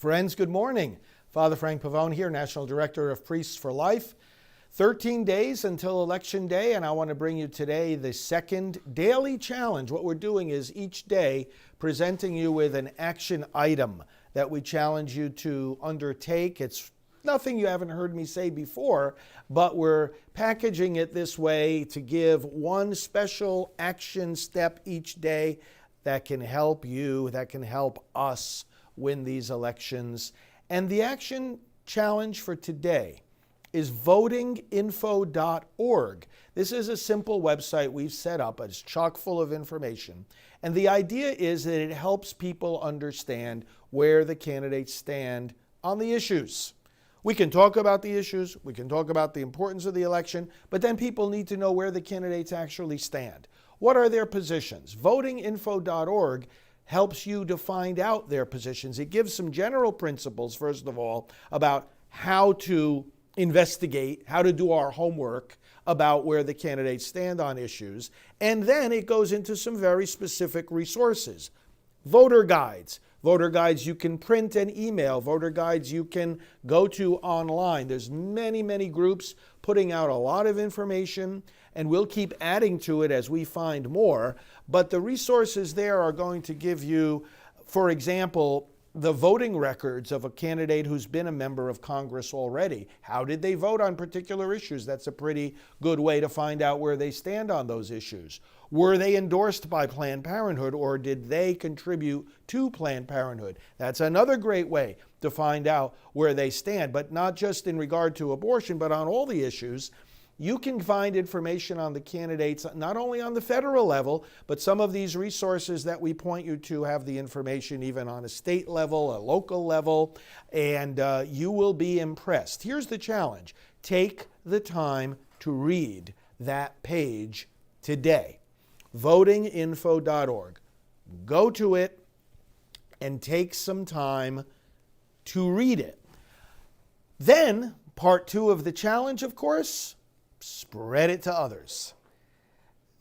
Friends, good morning. Father Frank Pavone here, National Director of Priests for Life. 13 days until Election Day, and I want to bring you today the second daily challenge. What we're doing is each day presenting you with an action item that we challenge you to undertake. It's nothing you haven't heard me say before, but we're packaging it this way to give one special action step each day that can help you, that can help us win these elections. And the action challenge for today is votinginfo.org. This is a simple website we've set up. It's chock full of information. And the idea is that it helps people understand where the candidates stand on the issues. We can talk about the issues, we can talk about the importance of the election, but then people need to know where the candidates actually stand. What are their positions? Votinginfo.org helps you to find out their positions. It gives some general principles, first of all, about how to investigate, how to do our homework about where the candidates stand on issues. And then it goes into some very specific resources. Voter guides you can print and email, voter guides you can go to online. There's many groups putting out a lot of information, and we'll keep adding to it as we find more. But the resources there are going to give you, for example, the voting records of a candidate who's been a member of Congress already. How did they vote on particular issues? That's a pretty good way to find out where they stand on those issues. Were they endorsed by Planned Parenthood, or did they contribute to Planned Parenthood? That's another great way to find out where they stand, but not just in regard to abortion, but on all the issues. You can find information on the candidates not only on the federal level, but some of these resources that we point you to have the information even on a state level, a local level, and you will be impressed. Here's the challenge. Take the time to read that page today. Votinginfo.org. Go to it and take some time to read it. Then, part two of the challenge, of course, spread it to others.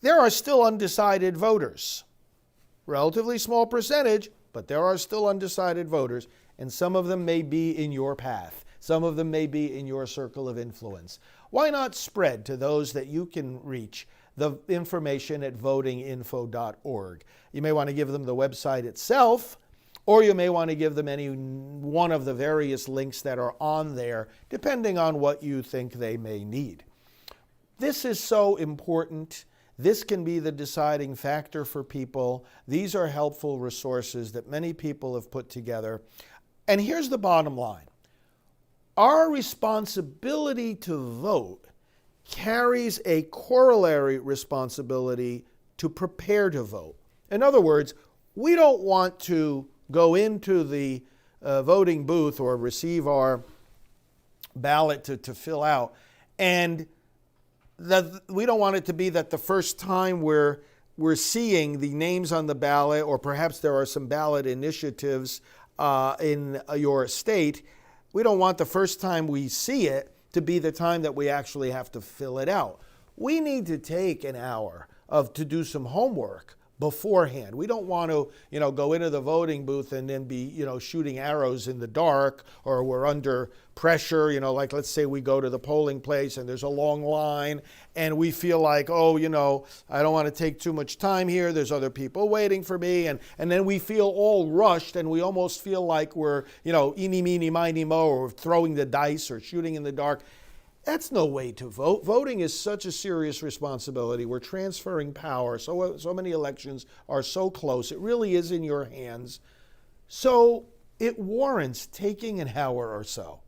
There are still undecided voters. Relatively small percentage, but there are still undecided voters, and some of them may be in your path. Some of them may be in your circle of influence. Why not spread to those that you can reach the information at votinginfo.org? You may want to give them the website itself, or you may want to give them any one of the various links that are on there, depending on what you think they may need. This is so important. This can be the deciding factor for people. These are helpful resources that many people have put together. And here's the bottom line. Our responsibility to vote carries a corollary responsibility to prepare to vote. In other words, we don't want to go into the voting booth or receive our ballot to fill out, and that we don't want it to be that the first time we're seeing the names on the ballot, or perhaps there are some ballot initiatives in your state, we don't want the first time we see it to be the time that we actually have to fill it out. We need to take an hour to do some homework beforehand. We don't want to, go into the voting booth and then be, shooting arrows in the dark, or we're under pressure, like let's say we go to the polling place and there's a long line and we feel like, I don't want to take too much time here. There's other people waiting for me. And then we feel all rushed and we almost feel like we're, eeny, meeny, miny, mo, or throwing the dice or shooting in the dark. That's no way to vote. Voting is such a serious responsibility. We're transferring power. So many elections are so close. It really is in your hands. So it warrants taking an hour or so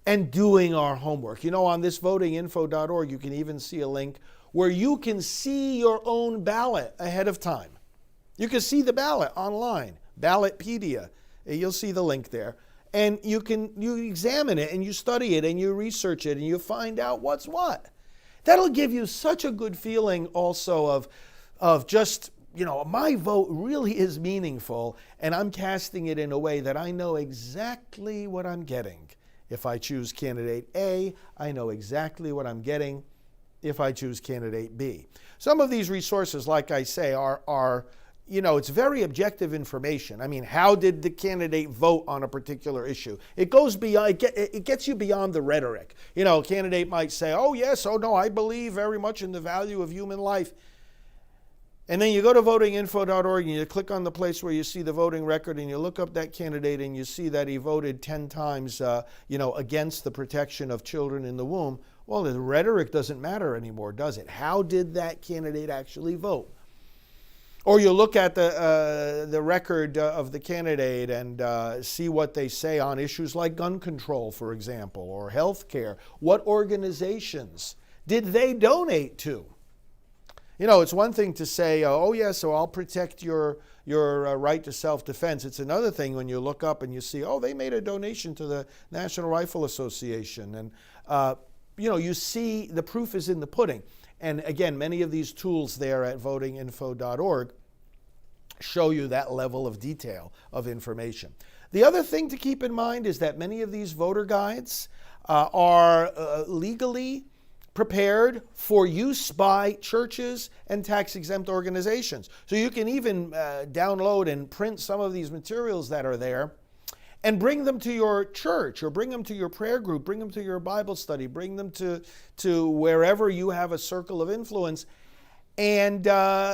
and doing our homework. On this votinginfo.org, you can even see a link where you can see your own ballot ahead of time. You can see the ballot online, Ballotpedia. You'll see the link there. And you examine it and you study it and you research it and you find out what's what. That'll give you such a good feeling also of just, my vote really is meaningful, and I'm casting it in a way that I know exactly what I'm getting. If I choose candidate A, I know exactly what I'm getting if I choose candidate B. Some of these resources, like I say, are it's very objective information. I mean, how did the candidate vote on a particular issue? It goes beyond, it gets you beyond the rhetoric. A candidate might say, oh yes, oh no, I believe very much in the value of human life. And then you go to votinginfo.org and you click on the place where you see the voting record and you look up that candidate and you see that he voted 10 times, against the protection of children in the womb. Well, the rhetoric doesn't matter anymore, does it? How did that candidate actually vote? Or you look at the record of the candidate and see what they say on issues like gun control, for example, or health care. What organizations did they donate to? It's one thing to say, oh yeah, so I'll protect your right to self-defense. It's another thing when you look up and you see, oh, they made a donation to the National Rifle Association. And, you see the proof is in the pudding. And again, many of these tools there at votinginfo.org show you that level of detail of information. The other thing to keep in mind is that many of these voter guides are legally prepared for use by churches and tax-exempt organizations. So you can even download and print some of these materials that are there and bring them to your church or bring them to your prayer group, bring them to your Bible study, bring them to wherever you have a circle of influence, and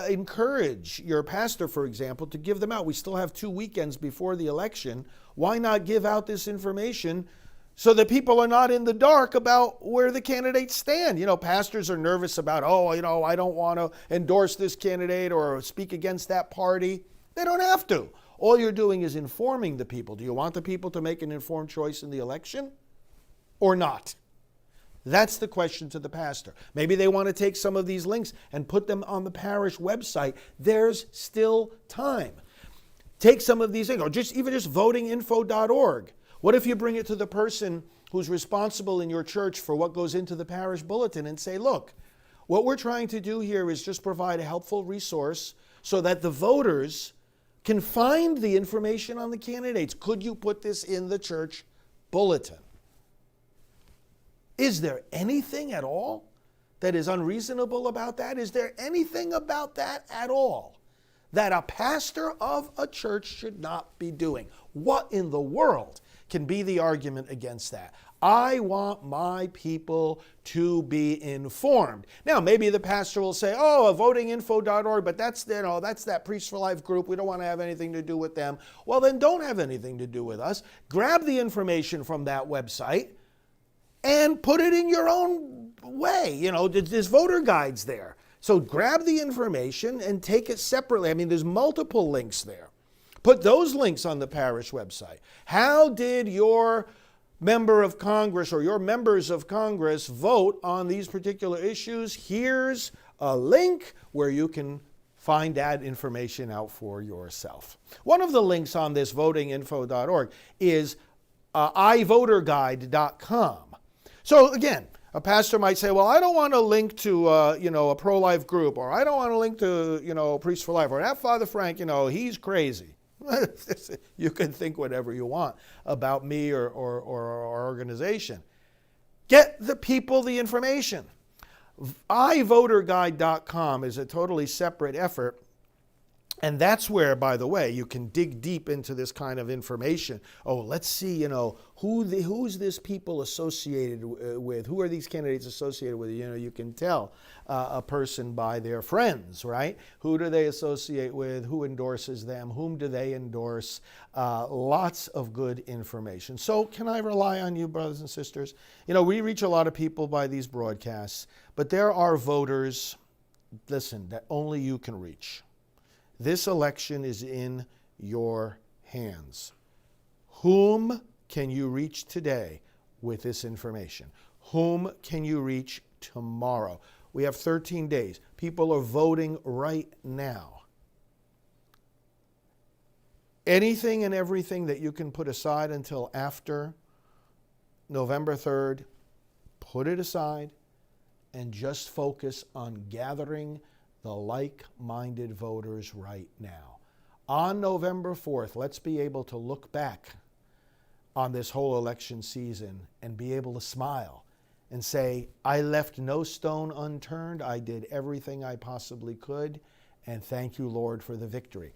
encourage your pastor, for example, to give them out. We still have 2 weekends before the election. Why not give out this information so that people are not in the dark about where the candidates stand? Pastors are nervous about, I don't want to endorse this candidate or speak against that party. They don't have to. All you're doing is informing the people. Do you want the people to make an informed choice in the election or not? That's the question to the pastor. Maybe they want to take some of these links and put them on the parish website. There's still time. Take some of these things, or just votinginfo.org. What if you bring it to the person who's responsible in your church for what goes into the parish bulletin and say, look, what we're trying to do here is just provide a helpful resource so that the voters can find the information on the candidates. Could you put this in the church bulletin? Is there anything at all that is unreasonable about that? Is there anything about that at all that a pastor of a church should not be doing? What in the world can be the argument against that? I want my people to be informed. Now, maybe the pastor will say, votinginfo.org, but that's that Priests for Life group. We don't want to have anything to do with them. Well, then don't have anything to do with us. Grab the information from that website and put it in your own way. There's voter guides there. So grab the information and take it separately. I mean, there's multiple links there. Put those links on the parish website. How did your member of Congress or your members of Congress vote on these particular issues? Here's a link where you can find that information out for yourself. One of the links on this votinginfo.org is ivoterguide.com. So again, a pastor might say, well, I don't want to link to, a pro-life group, or I don't want to link to, Priests for Life, or that Father Frank, he's crazy. You can think whatever you want about me or our organization. Get the people the information. iVoterGuide.com is a totally separate effort. And that's where, by the way, you can dig deep into this kind of information. Oh, let's see, who's this people associated with? Who are these candidates associated with? You can tell a person by their friends, right? Who do they associate with? Who endorses them? Whom do they endorse? Lots of good information. So can I rely on you, brothers and sisters? We reach a lot of people by these broadcasts, but there are voters, listen, that only you can reach. This election is in your hands. Whom can you reach today with this information? Whom can you reach tomorrow? We have 13 days. People are voting right now. Anything and everything that you can put aside until after November 3rd, put it aside and just focus on gathering the like-minded voters right now. On November 4th, let's be able to look back on this whole election season and be able to smile and say, I left no stone unturned. I did everything I possibly could, And thank you, Lord, for the victory.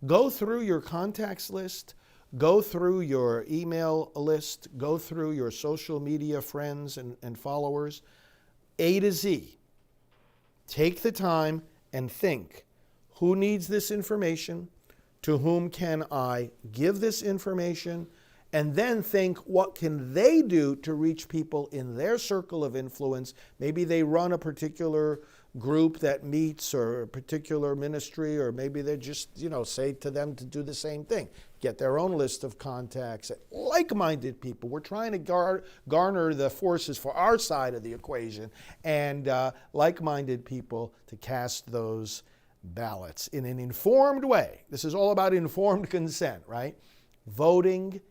Go through your contacts list. Go through your email list. Go through your social media friends and followers. A to Z. Take the time and think, who needs this information? To whom can I give this information? And then think, what can they do to reach people in their circle of influence? Maybe they run a particular group that meets, or a particular ministry, or maybe they just, say to them to do the same thing. Get their own list of contacts, like-minded people. We're trying to garner the forces for our side of the equation, and like-minded people to cast those ballots in an informed way. This is all about informed consent, right? Votinginfo.org.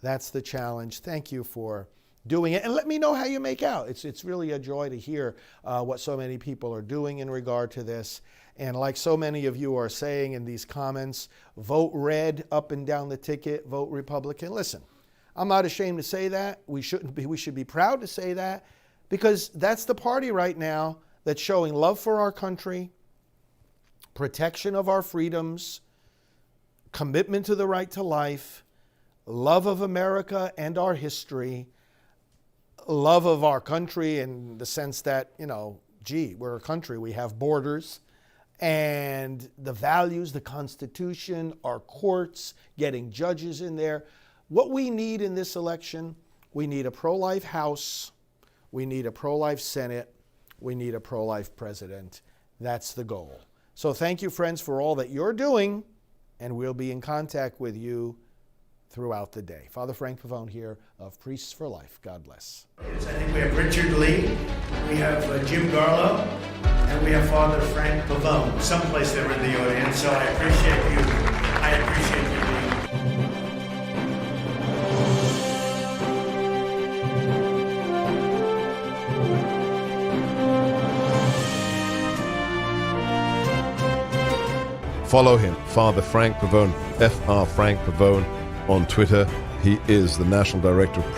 That's the challenge. Thank you for doing it, and let me know how you make out. It's really a joy to hear what so many people are doing in regard to this. And like so many of you are saying in these comments, vote red up and down the ticket, vote Republican. Listen, I'm not ashamed to say that. We shouldn't be. We should be proud to say that, because that's the party right now that's showing love for our country, protection of our freedoms, commitment to the right to life, love of America and our history, love of our country in the sense that, we're a country, we have borders, and the values, the Constitution, our courts, getting judges in there. What we need in this election, we need a pro-life House, we need a pro-life Senate, we need a pro-life president. That's the goal. So thank you, friends, for all that you're doing, and we'll be in contact with you throughout the day. Father Frank Pavone here of Priests for Life. God bless. I think we have Richard Lee, we have Jim Garlow, and we have Father Frank Pavone, someplace there in the audience, so I appreciate you. I appreciate you. Follow him, Father Frank Pavone, Fr. Frank Pavone, on Twitter. He is the National Director of